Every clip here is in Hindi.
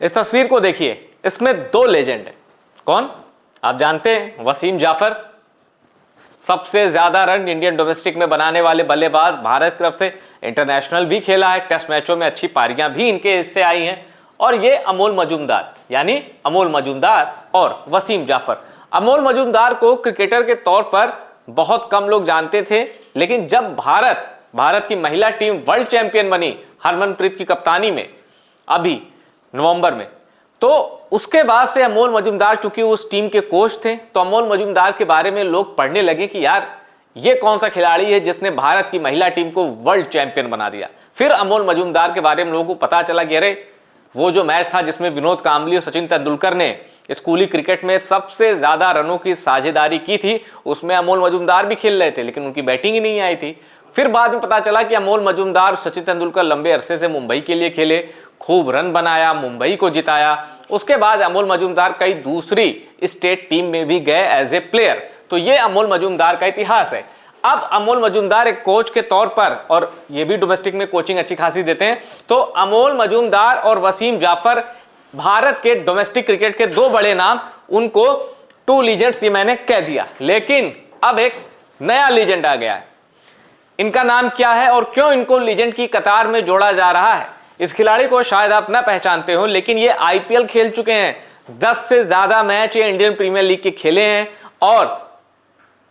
इस तस्वीर को देखिए, इसमें दो लेजेंड हैं। कौन? आप जानते हैं, वसीम जाफर, सबसे ज्यादा रन इंडियन डोमेस्टिक में बनाने वाले बल्लेबाज, भारत की तरफ से इंटरनेशनल भी खेला है, टेस्ट मैचों में अच्छी पारियां भी इनके इससे आई हैं। और ये अमोल मजूमदार, यानी अमोल मजूमदार और वसीम जाफर। अमोल मजूमदार को क्रिकेटर के तौर पर बहुत कम लोग जानते थे, लेकिन जब भारत की महिला टीम वर्ल्ड चैंपियन बनी हरमनप्रीत की कप्तानी में अभी नवंबर में, तो उसके बाद से अमोल मजूमदार चूंकि उस टीम के कोच थे, तो अमोल मजूमदार के बारे में लोग पढ़ने लगे कि यार ये कौन सा खिलाड़ी है जिसने भारत की महिला टीम को वर्ल्ड चैंपियन बना दिया। फिर अमोल मजूमदार के बारे में लोगों को पता चला कि अरे वो जो मैच था जिसमें विनोद कांबली और सचिन तेंदुलकर ने स्कूली क्रिकेट में सबसे ज्यादा रनों की साझेदारी की थी, उसमें अमोल मजूमदार भी खेल रहे थे, लेकिन उनकी बैटिंग ही नहीं आई थी। फिर बाद में पता चला कि अमोल मजूमदार, सचिन तेंदुलकर लंबे अरसे से मुंबई के लिए खेले, खूब रन बनाया, मुंबई को जिताया। उसके बाद अमोल मजूमदार कई दूसरी स्टेट टीम में भी गए एज ए प्लेयर। तो ये अमोल मजूमदार का इतिहास है। अब अमोल मजूमदार एक कोच के तौर पर, और ये भी डोमेस्टिक में कोचिंग अच्छी खासी देते हैं, तो अमोल मजूमदार और वसीम जाफर भारत के डोमेस्टिक क्रिकेट के दो बड़े नाम, उनको टू लीजेंड्स ये मैंने कह दिया। लेकिन अब एक नया लीजेंड आ गया है। इनका नाम क्या है और क्यों इनको लीजेंड की कतार में जोड़ा जा रहा है? इस खिलाड़ी को शायद आप ना पहचानते हो, लेकिन ये आईपीएल खेल चुके हैं, 10 से ज्यादा मैच ये इंडियन प्रीमियर लीग के खेले हैं। और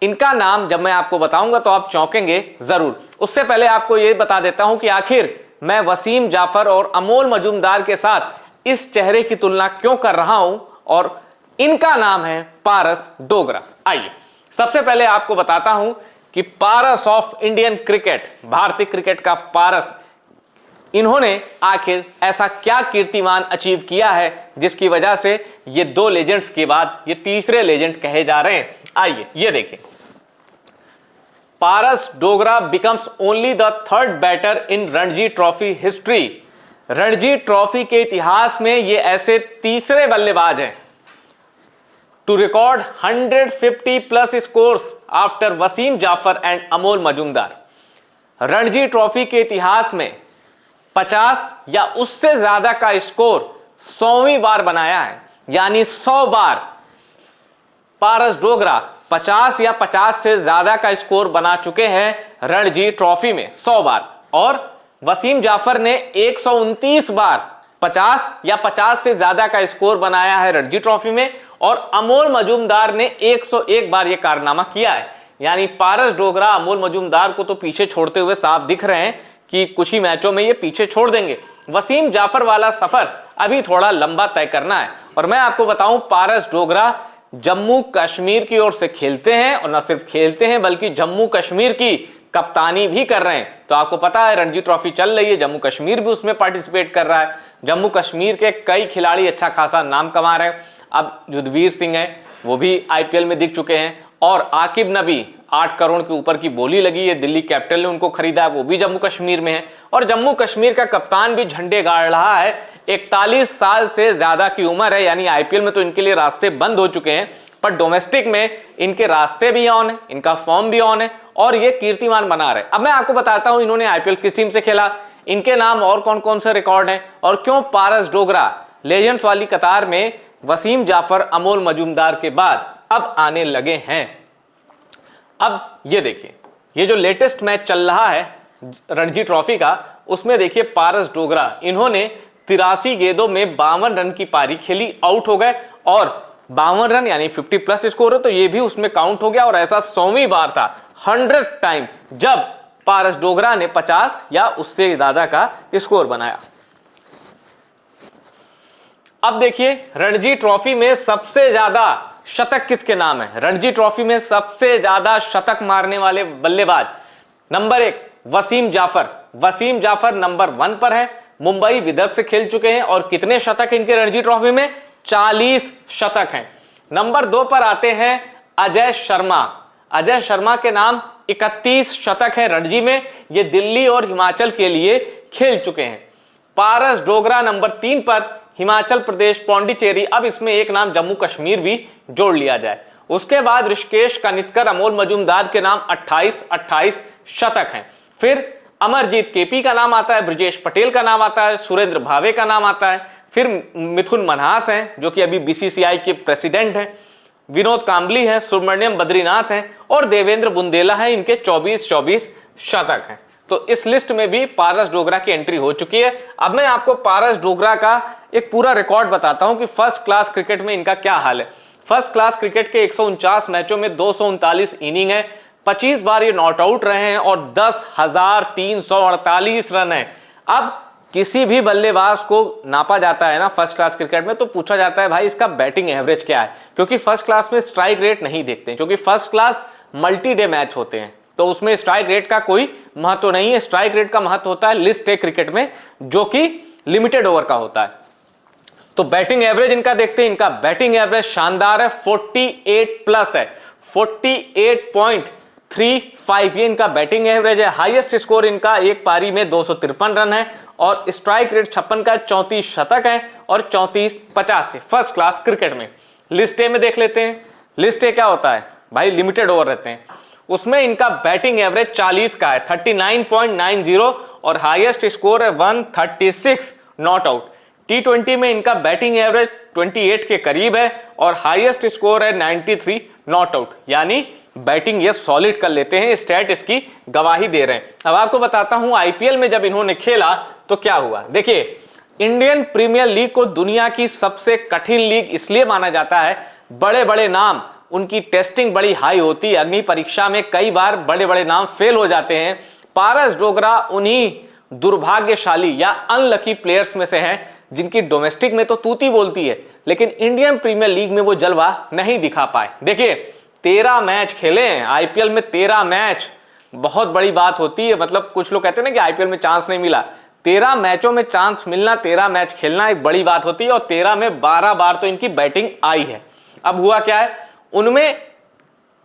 इनका नाम जब मैं आपको बताऊंगा तो आप चौंकेंगे जरूर। उससे पहले आपको ये बता देता हूं कि आखिर मैं वसीम जाफर और अमोल मजूमदार के साथ इस चेहरे की तुलना क्यों कर रहा हूं, और इनका नाम है पारस डोगरा। आइए सबसे पहले आपको बताता हूं कि पारस ऑफ इंडियन क्रिकेट, भारतीय क्रिकेट का पारस, इन्होंने आखिर ऐसा क्या कीर्तिमान अचीव किया है जिसकी वजह से ये दो लेजेंड्स के बाद ये तीसरे लेजेंड कहे जा रहे हैं। आइए ये देखिए, Paras Dogra becomes only the third batter in Ranji Trophy history. Ranji Trophy के इतिहास में ये ऐसे तीसरे बल्लेबाज हैं to record 150 plus scores after Wasim Jaffer and Amol Muzumdar. Ranji Trophy के इतिहास में 50 या उससे ज्यादा का स्कोर 100वीं बार बनाया है, यानी 100 बार पारस डोगरा 50 या 50 से ज्यादा का स्कोर बना चुके हैं रणजी ट्रॉफी में, 100 बार। और वसीम जाफर ने 129 बार 50 या 50 से ज्यादा का स्कोर बनाया है रणजी ट्रॉफी में, और अमोल मजूमदार ने 101 बार यह कारनामा किया है। यानी पारस डोगरा अमोल मजूमदार को तो पीछे छोड़ते हुए साफ दिख रहे हैं कि कुछ ही मैचों में ये पीछे छोड़ देंगे। वसीम जाफर वाला सफर अभी थोड़ा लंबा तय करना है। और मैं आपको बताऊं, पारस डोगरा जम्मू कश्मीर की ओर से खेलते हैं, और न सिर्फ खेलते हैं बल्कि जम्मू कश्मीर की कप्तानी भी कर रहे हैं। तो आपको पता है रणजी ट्रॉफी चल रही है, जम्मू कश्मीर भी उसमें पार्टिसिपेट कर रहा है। जम्मू कश्मीर के कई खिलाड़ी अच्छा खासा नाम कमा रहे हैं। अब युद्धवीर सिंह है, वो भी आईपीएल में दिख चुके हैं, और आकिब नबी 8 करोड़ के ऊपर की बोली लगी है, दिल्ली कैपिटल ने उनको खरीदा है, वो भी जम्मू कश्मीर में है। और जम्मू कश्मीर का कप्तान भी झंडे गाड़ रहा है, 41 साल से ज्यादा की उम्र है। यानी आईपीएल में तो इनके लिए रास्ते बंद हो चुके हैं, पर डोमेस्टिक में इनके रास्ते भी ऑन है, इनका फॉर्म भी ऑन है, और ये कीर्तिमान बना रहे। अब मैं आपको बताता हूं इन्होंने आईपीएल किस टीम से खेला, इनके नाम और कौन कौन से रिकॉर्ड हैं, और क्यों पारस डोगरा लेजेंड्स वाली कतार में वसीम जाफर अमोल मजूमदार के बाद अब आने लगे हैं। अब ये देखिए, ये जो लेटेस्ट मैच चल रहा है रणजी ट्रॉफी का, उसमें देखिए पारस डोगरा, इन्होंने 83 गेंदों में 52 रन की पारी खेली, आउट हो गए। और 52 रन यानी 50 प्लस स्कोर है, तो ये भी उसमें काउंट हो गया। और ऐसा 100वीं बार था, 100 टाइम, जब पारस डोगरा ने 50 या उससे ज्यादा का स्कोर बनाया। अब देखिए रणजी ट्रॉफी में सबसे ज्यादा शतक किसके नाम है। रणजी ट्रॉफी में सबसे ज्यादा शतक मारने वाले बल्लेबाज, नंबर 1 वसीम जाफर। वसीम जाफर नंबर 1 पर है, मुंबई विदर्भ से खेल चुके हैं, और कितने शतक इनके रणजी ट्रॉफी में? 40 शतक हैं। नंबर 2 पर आते हैं अजय शर्मा। अजय शर्मा के नाम 31 शतक हैं रणजी में, ये दिल्ली और हिमाचल के लिए खेल चुके हैं। पारस डोगरा नंबर 3 पर, हिमाचल प्रदेश, पौंडीचेरी। अब इसमें एक नाम जम्मू कश्मीर भी जोड़ लिया जाए। उसके बाद ऋषिकेश कनितकर, अमोल मजूमदार के नाम 28 शतक हैं। फिर अमरजीत केपी का नाम आता है, ब्रजेश पटेल का नाम आता है, सुरेंद्र भावे का नाम आता है। फिर मिथुन मनहास हैं जो कि अभी बीसीसीआई के प्रेसिडेंट हैं, विनोद कांबली हैं, सुब्रमण्यम बद्रीनाथ हैं और देवेंद्र बुंदेला हैं, इनके 24-24 शतक हैं। तो इस लिस्ट में भी पारस डोगरा की एंट्री हो चुकी है। अब मैं आपको पारस डोगरा का एक पूरा रिकॉर्ड बताता हूं कि फर्स्ट क्लास क्रिकेट में इनका क्या हाल है। फर्स्ट क्लास क्रिकेट के 149 मैचों में 239 इनिंग है, 25 बार ये नॉट आउट रहे हैं और 10,348 रन है। अब किसी भी बल्लेबाज को नापा जाता है ना फर्स्ट क्लास क्रिकेट में, तो पूछा जाता है भाई इसका बैटिंग एवरेज क्या है, क्योंकि फर्स्ट क्लास में स्ट्राइक रेट नहीं देखते, क्योंकि first class multi day match होते हैं, तो उसमें स्ट्राइक रेट का कोई महत्व नहीं है। स्ट्राइक रेट का महत्व होता है लिस्ट ए क्रिकेट में, जो कि लिमिटेड ओवर का होता है। तो बैटिंग एवरेज इनका देखते हैं। इनका बैटिंग एवरेज शानदार है, 48 प्लस है, 48.35 ये इनका बैटिंग एवरेज है। हाईएस्ट स्कोर इनका एक पारी में 253 रन है और स्ट्राइक रेट 56 का, 34 शतक है और 34-50 फर्स्ट क्लास क्रिकेट में। लिस्ट ए में देख लेते हैं। लिस्ट ए क्या होता है भाई, लिमिटेड ओवर रहते हैं, उसमें इनका बैटिंग एवरेज 40 का है, 39.90 और हाईएस्ट स्कोर है 136 नॉट आउट। T20 में इनका बैटिंग एवरेज 28 के करीब है और हाईएस्ट स्कोर है 93 नॉट आउट, यानी बैटिंग ये सॉलिड कर लेते हैं, स्टैट इसकी गवाही दे रहे हैं। अब आपको बताता हूं आईपीएल में जब इन्होंने खेला तो क्या हुआ। देखिए, इंडियन प्रीमियर लीग को दुनिया की सबसे कठिन लीग इसलिए माना जाता है, बड़े बड़े नाम, उनकी टेस्टिंग बड़ी हाई होती है, अग्नि परीक्षा में कई बार बड़े बड़े नाम फेल हो जाते हैं। पारस डोगरा उन्हीं दुर्भाग्यशाली या अनलकी प्लेयर्स में से हैं जिनकी डोमेस्टिक में तो तूती बोलती है, लेकिन इंडियन प्रीमियर लीग में वो जलवा नहीं दिखा पाए। देखिए, 13 मैच खेले हैं आईपीएल में, 13 मैच बहुत बड़ी बात होती है। मतलब कुछ लोग कहते हैं ना कि आईपीएल में चांस नहीं मिला, 13 मैचों में चांस मिलना, 13 मैच खेलना एक बड़ी बात होती है और 13 में 12 बार तो इनकी बैटिंग आई है। अब हुआ क्या है, उनमें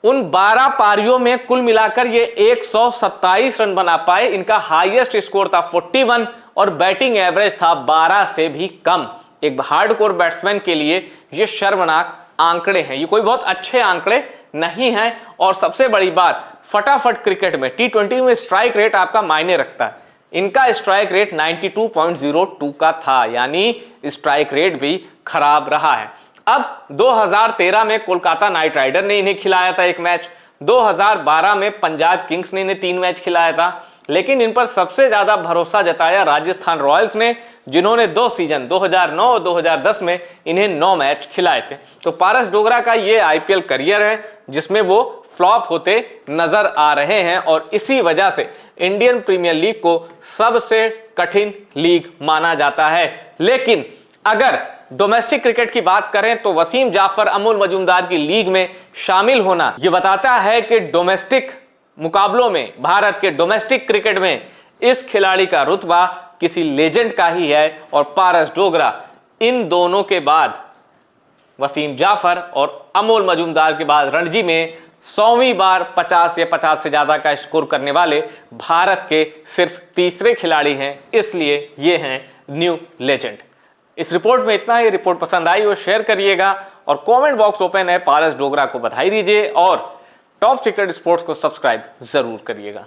उन 12 पारियों में कुल मिलाकर ये 127 रन बना पाए। इनका हाईएस्ट स्कोर था 41 और बैटिंग एवरेज था 12 से भी कम। एक हार्डकोर बैट्समैन के लिए ये शर्मनाक आंकड़े हैं, ये कोई बहुत अच्छे आंकड़े नहीं हैं। और सबसे बड़ी बात, फटाफट क्रिकेट में T20 में स्ट्राइक रेट आपका मायने रखता है। इनका स्ट्राइक रेट 92.02 का था, यानी स्ट्राइक रेट भी खराब रहा है। अब 2013 में कोलकाता नाइट राइडर ने इन्हें खिलाया था एक मैच, 2012 में पंजाब किंग्स ने इन्हें 3 मैच खिलाया था, लेकिन इन पर सबसे ज्यादा भरोसा जताया राजस्थान रॉयल्स ने, जिन्होंने 2 सीजन 2009 और 2010 में इन्हें 9 मैच खिलाए थे। तो पारस डोगरा का ये आईपीएल करियर है जिसमें वो फ्लॉप होते नजर आ रहे हैं और इसी वजह से इंडियन प्रीमियर लीग को सबसे कठिन लीग माना जाता है। लेकिन अगर डोमेस्टिक क्रिकेट की बात करें तो वसीम जाफर, अमोल मजूमदार की लीग में शामिल होना यह बताता है कि डोमेस्टिक मुकाबलों में, भारत के डोमेस्टिक क्रिकेट में इस खिलाड़ी का रुतबा किसी लेजेंड का ही है। और पारस डोगरा इन दोनों के बाद, वसीम जाफर और अमोल मजूमदार के बाद, रणजी में 100वीं बार 50 या 50 से ज्यादा का स्कोर करने वाले भारत के सिर्फ तीसरे खिलाड़ी हैं, इसलिए ये हैं न्यू लेजेंड। इस रिपोर्ट में इतना ही। रिपोर्ट पसंद आई हो शेयर करिएगा और कमेंट बॉक्स ओपन है, पारस डोगरा को बधाई दीजिए और टॉप सीक्रेट स्पोर्ट्स को सब्सक्राइब जरूर करिएगा।